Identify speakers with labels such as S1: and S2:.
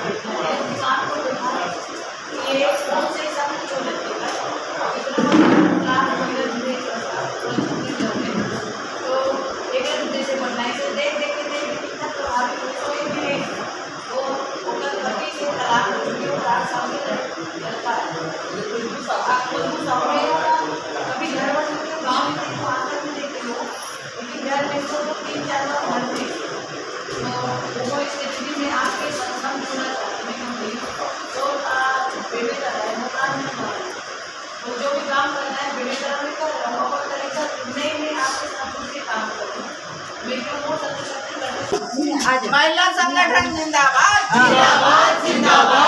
S1: ये कौन से सब कुछ हो जाएगा तो एक जैसे बनाई से देख देख के कितना प्रभावित कोई भी नहीं वो होकर कभी से तलाक की और रात सामने करता है आपको सामने कभी घर पर गाँव में तो आकर भी देखते हो लेकिन घर में तो 3-4 बार मरते तो वो स्थिति में आपके संबंध होना चाहते हैं तो बेबी कर रहा है मकान में तो जो भी काम करना है बेबी तरह में कर रहा हूँ और तरीका नहीं आपके साथ उसके काम करूँ मैं क्यों हो सकते
S2: महिला संगठन जिंदाबाद जिंदाबाद जिंदाबाद।